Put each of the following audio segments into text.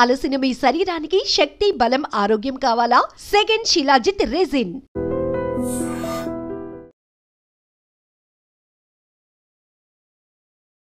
అలసిన మీ శరీరానికి శక్తి, బలం, ఆరోగ్యం కావాలా? Second shilajit resin.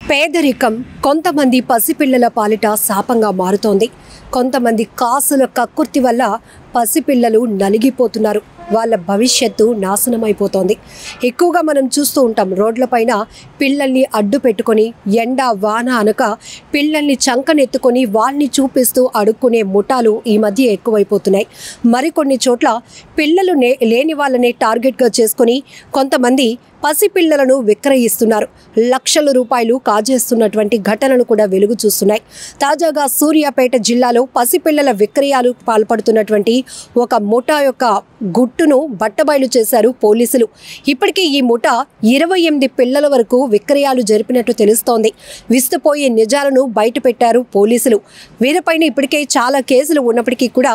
పేదరికం కొంతమంది పసిపిల్లల పాలిట శాపంగా మారుతోంది. కొంతమంది కాసుల కక్కుర్తి వల్ల పసిపిల్లలు నలిగిపోతున్నారు. వాళ్ళ భవిష్యత్తు నాశనమైపోతోంది. ఎక్కువగా మనం చూస్తూ ఉంటాం, రోడ్లపైన పిల్లల్ని అడ్డు పెట్టుకొని ఎండ వాన అనక పిల్లల్ని చంకనెత్తుకొని వాళ్ళని చూపిస్తూ అడుక్కునే ముఠాలు ఈ మధ్య ఎక్కువైపోతున్నాయి. మరికొన్ని చోట్ల పిల్లలు లేని వాళ్ళనే టార్గెట్గా చేసుకొని కొంతమంది పసిపిల్లలను విక్రయిస్తున్నారు. లక్షల రూపాయలు కాజేస్తున్నటువంటి ఘటనలు కూడా వెలుగు చూస్తున్నాయి. తాజాగా సూర్యాపేట జిల్లాలో పసిపిల్లల విక్రయాలు పాల్పడుతున్నటువంటి ఒక ముఠా యొక్క గుట్టును బట్టబయలు చేశారు పోలీసులు. ఇప్పటికే ఈ ముఠా 28 పిల్లల వరకు విక్రయాలు జరిపినట్టు తెలుస్తోంది. విస్తుపోయే నిజాలను బయటపెట్టారు పోలీసులు. వీరిపైన ఇప్పటికే చాలా కేసులు ఉన్నప్పటికీ కూడా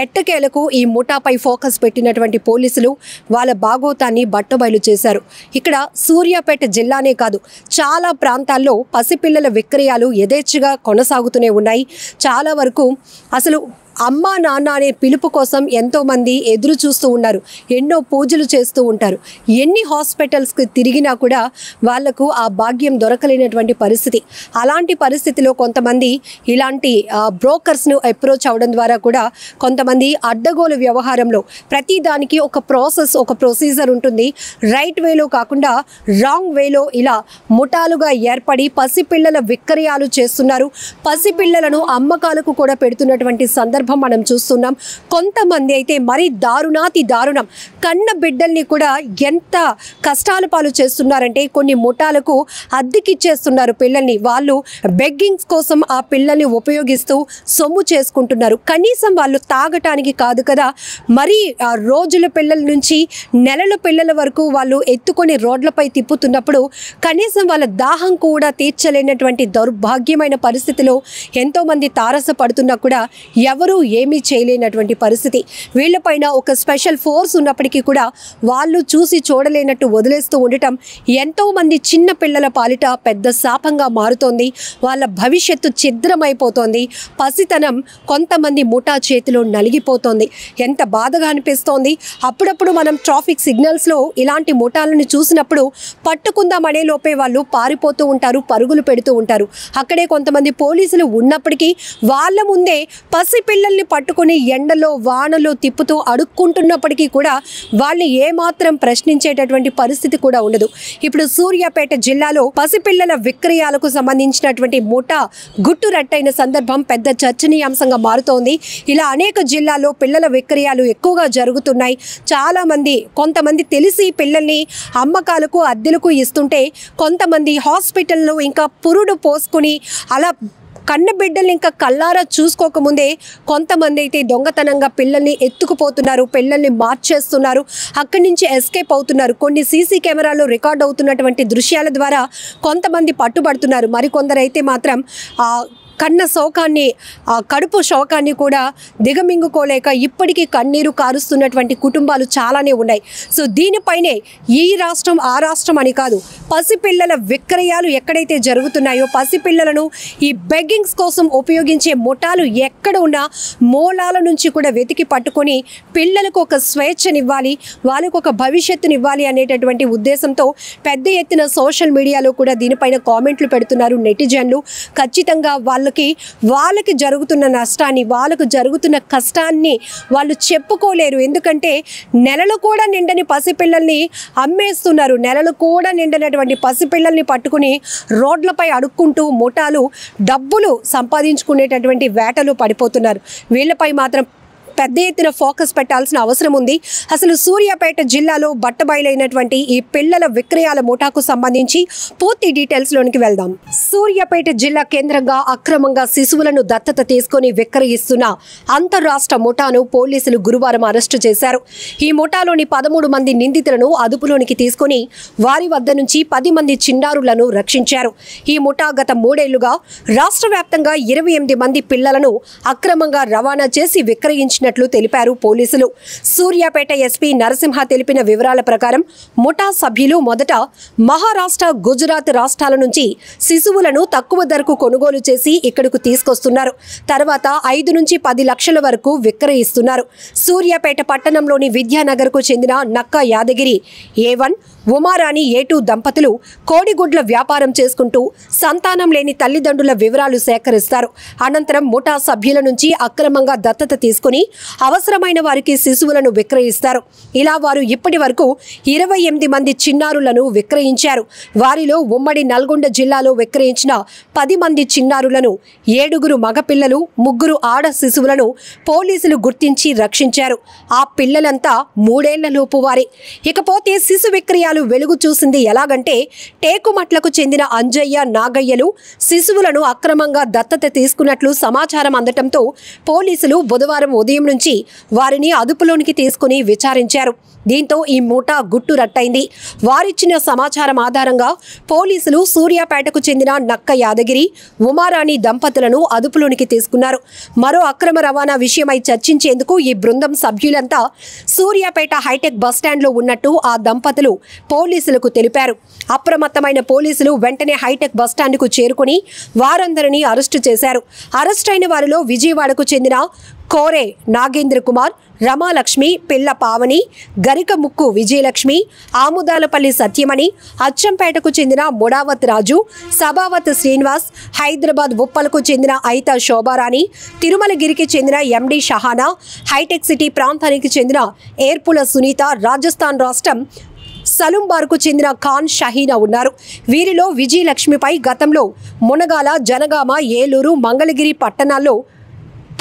ఎట్టకేలకు ఈ ముఠాపై ఫోకస్ పెట్టినటువంటి పోలీసులు వాళ్ళ బాగోతాన్ని బట్టబయలు చేశారు. ఇక్కడ సూర్యాపేట జిల్లానే కాదు, చాలా ప్రాంతాల్లో పసిపిల్లల విక్రయాలు యథేచ్ఛగా కొనసాగుతూనే ఉన్నాయి. చాలా వరకు అసలు అమ్మా నాన్న అనే పిలుపు కోసం ఎంతోమంది ఎదురు చూస్తూ ఉన్నారు. ఎన్నో పూజలు చేస్తూ ఉంటారు. ఎన్ని హాస్పిటల్స్కి తిరిగినా కూడా వాళ్లకు ఆ భాగ్యం దొరకలేనటువంటి పరిస్థితి. అలాంటి పరిస్థితిలో కొంతమంది ఇలాంటి బ్రోకర్స్ను అప్రోచ్ అవడం ద్వారా కూడా కొంతమంది అడ్డగోలు వ్యవహారంలో ప్రతిదానికి ఒక ప్రాసెస్, ఒక ప్రొసీజర్ ఉంటుంది. రైట్ వేలో కాకుండా రాంగ్ వేలో ఇలా ముఠాలుగా ఏర్పడి పసిపిల్లల విక్రయాలు చేస్తున్నారు. పసిపిల్లలను అమ్మకాలకు కూడా పెడుతున్నటువంటి సందర్భం మనం చూస్తున్నాం. కొంతమంది అయితే మరీ దారుణాతి దారుణం, కన్న బిడ్డల్ని కూడా ఎంత కష్టాల పాలు చేస్తున్నారంటే కొన్ని ముఠాలకు అద్దెకిచ్చేస్తున్నారు పిల్లల్ని. వాళ్ళు బెగ్గింగ్స్ కోసం ఆ పిల్లల్ని ఉపయోగిస్తూ సొమ్ము చేసుకుంటున్నారు. కనీసం వాళ్ళు తాగటానికి కాదు కదా, మరి ఆ రోజుల పిల్లల నుంచి నెలల పిల్లల వరకు వాళ్ళు ఎత్తుకొని రోడ్లపై తిప్పుతున్నప్పుడు కనీసం వాళ్ళ దాహం కూడా తీర్చలేనటువంటి దౌర్భాగ్యమైన పరిస్థితిలో ఎంతోమంది తారసపడుతున్నా కూడా ఎవరు ఏమీ చేయలేనటువంటి పరిస్థితి. వీళ్ళపైన ఒక స్పెషల్ ఫోర్స్ ఉన్నప్పటికీ కూడా వాళ్ళు చూసి చూడలేనట్టు వదిలేస్తూ ఉండటం ఎంతోమంది చిన్న పిల్లల పాలిట పెద్ద శాపంగా మారుతోంది. వాళ్ళ భవిష్యత్తు ఛిద్రమైపోతోంది. పసితనం కొంతమంది ముఠా చేతిలో నలిగిపోతోంది. ఎంత బాధగా అనిపిస్తోంది. అప్పుడప్పుడు మనం ట్రాఫిక్ సిగ్నల్స్లో ఇలాంటి ముఠాలను చూసినప్పుడు పట్టుకుందాం అనే లోపే వాళ్ళు పారిపోతూ ఉంటారు, పరుగులు పెడుతూ ఉంటారు. అక్కడే కొంతమంది పోలీసులు ఉన్నప్పటికీ వాళ్ళ ముందే పసిపిల్లల్ని పట్టుకుని ఎండలో వానలో తిప్పుతూ అడుక్కుంటున్నప్పటికీ కూడా వాళ్ళని ఏమాత్రం ప్రశ్నించేటటువంటి పరిస్థితి కూడా ఉండదు. ఇప్పుడు సూర్యాపేట జిల్లాలో పసిపిల్లల విక్రయాలకు సంబంధించినటువంటి ముఠా గుట్టు రట్టైన సందర్భం పెద్ద చర్చనీయాంశంగా మారుతోంది. ఇలా అనేక జిల్లాల్లో పిల్లల విక్రయాలు ఎక్కువగా జరుగుతున్నాయి. కొంతమంది తెలిసి పిల్లల్ని అమ్మకాలకు అద్దెలకు ఇస్తుంటే కొంతమంది హాస్పిటల్లో ఇంకా పురుడు పోసుకుని అలా కన్న బిడ్డల్ని ఇంకా కళ్ళారా చూసుకోకముందే కొంతమంది అయితే దొంగతనంగా పిల్లల్ని ఎత్తుకుపోతున్నారు, పిల్లల్ని మార్చేస్తున్నారు, అక్కడి నుంచి ఎస్కేప్ అవుతున్నారు. కొన్ని సీసీ కెమెరాలో రికార్డ్ అవుతున్నటువంటి దృశ్యాల ద్వారా కొంతమంది పట్టుబడుతున్నారు. మరికొందరు అయితే మాత్రం కన్న శోకాన్ని, కడుపు శోకాన్ని కూడా దిగమింగుకోలేక ఇప్పటికీ కన్నీరు కారుస్తున్నటువంటి కుటుంబాలు చాలానే ఉన్నాయి. సో దీనిపైనే ఈ రాష్ట్రం ఆ రాష్ట్రం అని కాదు, పసిపిల్లల విక్రయాలు ఎక్కడైతే జరుగుతున్నాయో, పసిపిల్లలను ఈ బెగ్గింగ్స్ కోసం ఉపయోగించే ముఠాలు ఎక్కడ ఉన్నా మూలాల నుంచి కూడా వెతికి పట్టుకొని పిల్లలకు ఒక స్వేచ్ఛనివ్వాలి, వాళ్ళకు ఒక భవిష్యత్తునివ్వాలి అనేటటువంటి ఉద్దేశంతో పెద్ద ఎత్తున సోషల్ మీడియాలో కూడా దీనిపైన కామెంట్లు పెడుతున్నారు నెటిజన్లు. ఖచ్చితంగా వాళ్ళకి జరుగుతున్న నష్టాన్ని, వాళ్ళకు జరుగుతున్న కష్టాన్ని వాళ్ళు చెప్పుకోలేరు. ఎందుకంటే నెలలు కూడా నిండని పసిపిల్లల్ని అమ్మేస్తున్నారు. నెలలు కూడా నిండినటువంటి పసిపిల్లల్ని పట్టుకుని రోడ్లపై అడుక్కుంటూ ముఠాలు డబ్బులు సంపాదించుకునేటటువంటి వేటలు పడిపోతున్నారు. వీళ్ళపై మాత్రం పెద్ద ఎత్తున ఫోకస్ పెట్టాల్సిన అవసరం ఉంది. అసలు సూర్యాపేట జిల్లాలో బట్టబయలైనటువంటి ఈ పిల్లల విక్రయాల ముఠాకు సంబంధించి పూర్తి డీటెయిల్స్లోనికి వెళ్దాం. సూర్యాపేట జిల్లా కేంద్రంగా అక్రమంగా శిశువులను దత్తత తీసుకొని విక్రయిస్తున్న అంతర్రాష్ట్ర ముఠాను పోలీసులు గురువారం అరెస్టు చేశారు. ఈ ముఠాలోని 13 మంది నిందితులను అదుపులోనికి తీసుకుని వారి వద్ద నుంచి 10 మంది చిన్నారులను రక్షించారు. ఈ ముఠా గత 3 ఏళ్లుగా రాష్ట్ర వ్యాప్తంగా 28 మంది పిల్లలను అక్రమంగా రవాణా చేసి విక్రయించిన చేసినట్లు తెలిపారు పోలీసులు. సూర్యాపేట ఎస్పీ నరసింహ తెలిపిన వివరాల ప్రకారం ముఠా సభ్యులు మొదట మహారాష్ట్ర, గుజరాత్ రాష్ట్రాల నుంచి శిశువులను తక్కువ ధరకు కొనుగోలు చేసి ఇక్కడకు తీసుకొస్తున్నారు. తర్వాత 5 నుంచి 10 లక్షల వరకు విక్రయిస్తున్నారు. సూర్యాపేట పట్టణంలోని విద్యానగర్కు చెందిన నక్క యాదగిరి A1, ఉమారాణి A2 దంపతులు కోడిగుడ్ల వ్యాపారం చేసుకుంటూ సంతానం లేని తల్లిదండ్రుల వివరాలు సేకరిస్తారు. అనంతరం ముఠా సభ్యుల నుంచి అక్రమంగా దత్తత తీసుకుని అవసరమైన వారికి శిశువులను విక్రయిస్తారు. ఇలా వారు ఇప్పటి వరకు 28 మంది చిన్నారులను విక్రయించారు. వారిలో ఉమ్మడి నల్గొండ జిల్లాలో విక్రయించిన 10 మంది చిన్నారులను, 7 మగపిల్లలు, 3 ఆడ శిశువులను పోలీసులు గుర్తించి రక్షించారు. ఆ పిల్లలంతా 3 ఏళ్లలోపు వారే. ఇకపోతే శిశు విక్రయాలు వెలుగు చూసింది ఎలాగంటే, టేకుమట్లకు చెందిన అంజయ్య, నాగయ్యలు శిశువులను అక్రమంగా దత్తత తీసుకున్నట్లు సమాచారం అందటంతో పోలీసులు బుధవారం ఉదయం నుంచి వారిని అదుపులోనికి తీసుకుని విచారించారు. దీంతో ఈ ముఠా గుట్టు రట్టయింది. వారిచ్చిన సమాచారం ఆధారంగా పోలీసులు సూర్యాపేటకు చెందిన నక్క యాదగిరి, ఉమారాణి దంపతులను అదుపులోనికి తీసుకున్నారు. మరో అక్రమ రవాణా విషయమై చర్చించేందుకు ఈ బృందం సభ్యులంతా సూర్యాపేట హైటెక్ బస్టాండ్లో ఉన్నట్టు ఆ దంపతులు పోలీసులకు తెలిపారు. అప్రమత్తమైన పోలీసులు వెంటనే హైటెక్ బస్టాండ్కు చేరుకుని వారందరినీ అరెస్టు చేశారు. అరెస్ట్ అయిన వారిలో విజయవాడకు చెందిన కోరే నాగేంద్ర కుమార్, రమాలక్ష్మి, పిల్ల పావని, గరిక ముక్కు విజయలక్ష్మి, ఆముదాలపల్లి సత్యమణి, అచ్చంపేటకు చెందిన ముడావత్ రాజు, సభావత్ శ్రీనివాస్, హైదరాబాద్ ఉప్పలకు చెందిన ఐతా శోభారాణి, తిరుమలగిరికి చెందిన ఎండి షహానా, హైటెక్ సిటీ ప్రాంతానికి చెందిన ఏర్పుల సునీత, రాజస్థాన్ రాష్ట్రం సలుంబార్కు చెందిన ఖాన్ షహీనా ఉన్నారు. వీరిలో విజయలక్ష్మిపై గతంలో మునగాల, జనగామ, ఏలూరు, మంగళగిరి పట్టణాల్లో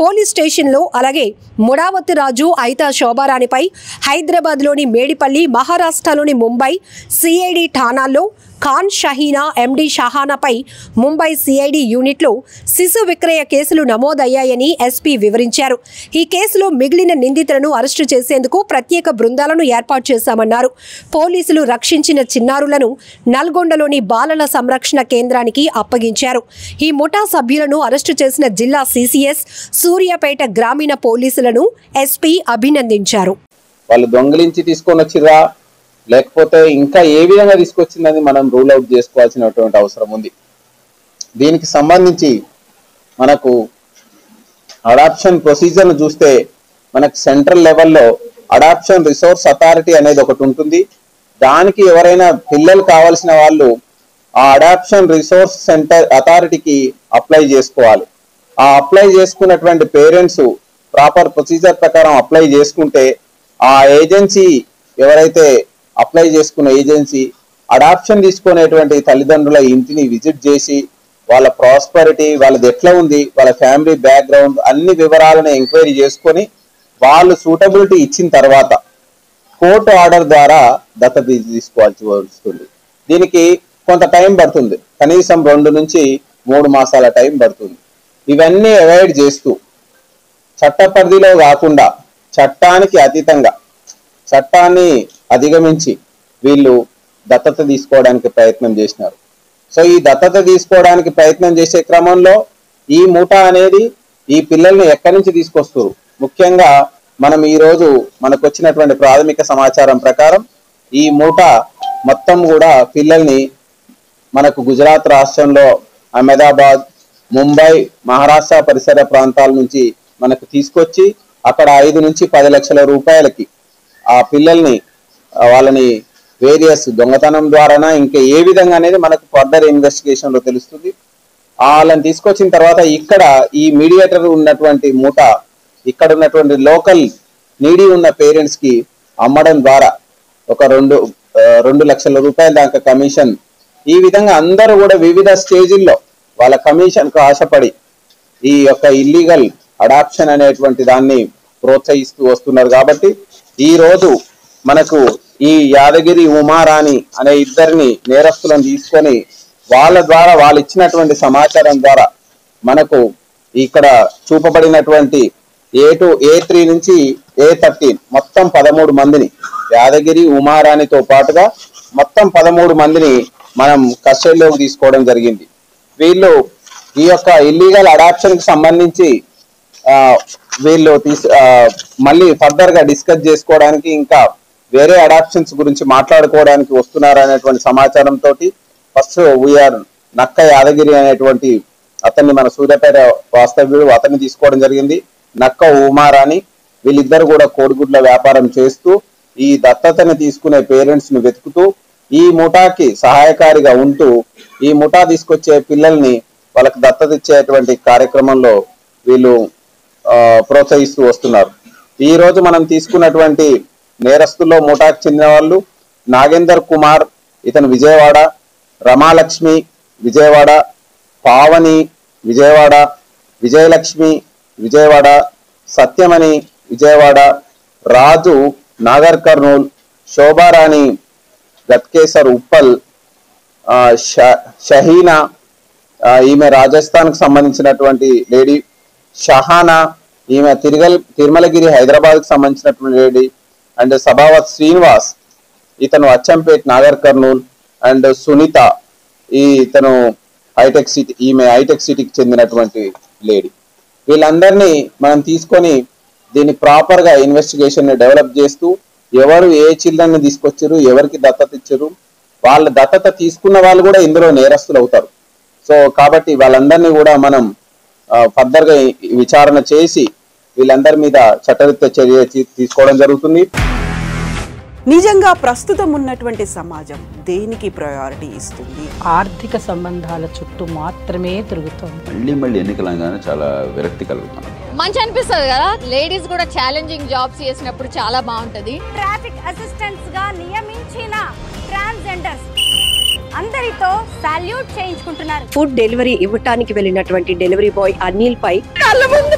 పోలీస్ స్టేషన్లో, అలాగే ముడావత్ రాజు, ఐతా శోభారాణిపై హైదరాబాద్లోని మేడిపల్లి, మహారాష్ట్రలోని ముంబై సిఐడి ఠాణాల్లో, ఖాన్ షహీనా, ఎండి షహానాపై ముంబై సిఐడి యూనిట్లో శిశు విక్రయ కేసులు నమోదయ్యాయని ఎస్పీ వివరించారు. ఈ కేసులో మిగిలిన నిందితులను అరెస్టు చేసేందుకు ప్రత్యేక బృందాలను ఏర్పాటు చేశామన్నారు. పోలీసులు రక్షించిన చిన్నారులను నల్గొండలోని బాలల సంరక్షణ కేంద్రానికి అప్పగించారు. ఈ ముఠా సభ్యులను అరెస్టు చేసిన జిల్లా సిసిఎస్, సూర్యాపేట గ్రామీణ పోలీసులను ఎస్పీ అభినందించారు. వాళ్ళు దొంగిలించి తీసుకొని వచ్చిరా, లేకపోతే ఇంకా ఏ విధంగా తీసుకొచ్చిందని మనం రూల్ అవుట్ చేసుకోవాల్సినటువంటి అవసరం ఉంది. దీనికి సంబంధించి మనకు అడాప్షన్ ప్రొసీజర్ను చూస్తే మనకు సెంట్రల్ లెవెల్లో అడాప్షన్ రిసోర్స్ అథారిటీ అనేది ఒకటి ఉంటుంది. దానికి ఎవరైనా పిల్లలు కావాల్సిన వాళ్ళు ఆ అడాప్షన్ రిసోర్స్ సెంటర్ అథారిటీకి అప్లై చేసుకోవాలి. ఆ అప్లై చేసుకున్నటువంటి పేరెంట్స్ ప్రాపర్ ప్రొసీజర్ ప్రకారం అప్లై చేసుకుంటే ఆ ఏజెన్సీ, ఎవరైతే అప్లై చేసుకున్న ఏజెన్సీ అడాప్షన్ తీసుకునేటువంటి తల్లిదండ్రుల ఇంటిని విజిట్ చేసి వాళ్ళ ప్రాస్పరిటీ, వాళ్ళది ఎట్లా ఉంది, వాళ్ళ ఫ్యామిలీ బ్యాక్గ్రౌండ్ అన్ని వివరాలను ఎంక్వైరీ చేసుకొని వాళ్ళు సూటబిలిటీ ఇచ్చిన తర్వాత కోర్టు ఆర్డర్ ద్వారా దత్తత తీసుకోవాల్సి వస్తుంది. దీనికి కొంత టైం పడుతుంది, కనీసం 2 నుంచి 3 మాసాల టైం పడుతుంది. ఇవన్నీ అవాయిడ్ చేస్తూ చట్ట పరిధిలో కాకుండా చట్టానికి అతీతంగా, చట్టాన్ని అధిగమించి వీళ్ళు దత్తత తీసుకోవడానికి ప్రయత్నం చేసినారు. సో ఈ దత్తత తీసుకోవడానికి ప్రయత్నం చేసే క్రమంలో ఈ ముఠా అనేది ఈ పిల్లల్ని ఎక్కడి నుంచి తీసుకొస్తారు, ముఖ్యంగా మనం ఈరోజు మనకు వచ్చినటువంటి ప్రాథమిక సమాచారం ప్రకారం ఈ ముఠా మొత్తం కూడా పిల్లల్ని మనకు గుజరాత్ రాష్ట్రంలో అహ్మదాబాద్, ముంబై, మహారాష్ట్ర పరిసర ప్రాంతాల నుంచి మనకు తీసుకొచ్చి అక్కడ 5 నుంచి 10 లక్షల రూపాయలకి ఆ పిల్లల్ని వాళ్ళని వేరియస్ దొంగతనం ద్వారానా ఇంకా ఏ విధంగా అనేది మనకు ఫర్దర్ ఇన్వెస్టిగేషన్ లో తెలుస్తుంది. వాళ్ళని తీసుకొచ్చిన తర్వాత ఇక్కడ ఈ మీడియేటర్ ఉన్నటువంటి ముఠా ఇక్కడ ఉన్నటువంటి లోకల్ నీడీ ఉన్న పేరెంట్స్ కి అమ్మడం ద్వారా ఒక 2 లక్షల రూపాయల దాకా కమిషన్, ఈ విధంగా అందరూ కూడా వివిధ స్టేజీల్లో వాళ్ళ కమిషన్ కు ఆశపడి ఈ యొక్క ఇల్లీగల్ అడాప్షన్ అనేటువంటి దాన్ని ప్రోత్సహిస్తూ వస్తున్నారు. కాబట్టి ఈ రోజు మనకు ఈ యాదగిరి, ఉమారాణి అనే ఇద్దరిని నేరస్తులను తీసుకొని వాళ్ళ ద్వారా వాళ్ళు ఇచ్చినటువంటి సమాచారం ద్వారా మనకు ఇక్కడ చూపబడినటువంటి A3 నుంచి A13 మొత్తం 13 మందిని, యాదగిరి, ఉమారాణితో పాటుగా మొత్తం 13 మందిని మనం కస్టడీలోకి తీసుకోవడం జరిగింది. వీళ్ళు ఈ యొక్క ఇల్లీగల్ అడాప్షన్ కి సంబంధించి వీళ్ళు మళ్ళీ ఫర్దర్ గా డిస్కస్ చేసుకోవడానికి ఇంకా వేరే అడాప్షన్స్ గురించి మాట్లాడుకోవడానికి వస్తున్నారు అనేటువంటి సమాచారంతో ఫస్ట్ వీఆర్ నక్క యాదగిరి అనేటువంటి అతన్ని మన సూర్యాపేట వాస్తవ్యుడు అతన్ని తీసుకోవడం జరిగింది. నక్క ఉమారాణి వీళ్ళిద్దరు కూడా కోడిగుడ్ల వ్యాపారం చేస్తూ ఈ దత్తతని తీసుకునే పేరెంట్స్ ను వెతుకుతూ ఈ ముఠాకి సహాయకారిగా ఉంటూ ఈ ముఠా తీసుకొచ్చే పిల్లల్ని వాళ్ళకి దత్తత ఇచ్చేటువంటి కార్యక్రమంలో వీళ్ళు ప్రోత్సహిస్తూ వస్తున్నారు. ఈ రోజు మనం తీసుకున్నటువంటి నేరస్తుల్లో ముఠాకి చెందిన వాళ్ళు నాగేందర్ కుమార్ ఇతను విజయవాడ, రమాలక్ష్మి విజయవాడ, పావని విజయవాడ, విజయలక్ష్మి విజయవాడ, సత్యమణి విజయవాడ, రాజు నాగర్ కర్నూల్, శోభారాణి గట్కేసర్ ఉప్పల్, షహీనా ఈమె రాజస్థాన్ కు సంబంధించినటువంటి లేడీ, షహానా ఈమె తిరుమలగిరి హైదరాబాద్ కు సంబంధించినటువంటి లేడీ, అండ్ సభావత్ శ్రీనివాస్ ఇతను అచ్చంపేట్ నాగర్ కర్నూల్, అండ్ సునీత ఇతను హైటెక్ సిటీ ఈమె హైటెక్ సిటీకి చెందినటువంటి లేడీ. వీళ్ళందరినీ మనం తీసుకొని దీన్ని ప్రాపర్ గా ఇన్వెస్టిగేషన్ ని డెవలప్ చేస్తూ ఎవరు ఏ చిల్డ్రన్ ని తీసుకొచ్చారు, ఎవరికి దత్తత ఇచ్చారు, వాళ్ళ దత్తత తీసుకున్న వాళ్ళు కూడా ఇందులో నేరస్తులు అవుతారు. సో కాబట్టి వాళ్ళందరినీ కూడా మనం ఫర్దర్ గా విచారణ చేసి వీళ్ళందరి మీద చట్టరీత్యా చర్య తీసుకోవడం జరుగుతుంది. నిజంగా ప్రస్తుతం ఉన్నటువంటి సమాజం దేనికి ప్రయారిటీ ఇస్తుంది? ఆర్థిక సంబంధాల చుట్టూ మాత్రమే తిరుగుతుంది. మళ్ళీ ఎన్నికలంగానే చాలా విరక్తి కలుగుతుంది. మంచి అనిపిస్తుంది కదా, లేడీస్ కూడా ఛాలెంజింగ్ జాబ్స్ చేసినప్పుడు చాలా బాగుంటది. ట్రాఫిక్ అసిస్టెంట్స్ గా నియమించిన ట్రాన్స్జెండర్స్ అందరితో సాల్యూట్ చేయించుకుంటున్నారు. ఫుడ్ డెలివరీ ఇవ్వటానికి వెళ్ళినటువంటి డెలివరీ బాయ్ అనిల్ పై కళ్ళ ముందు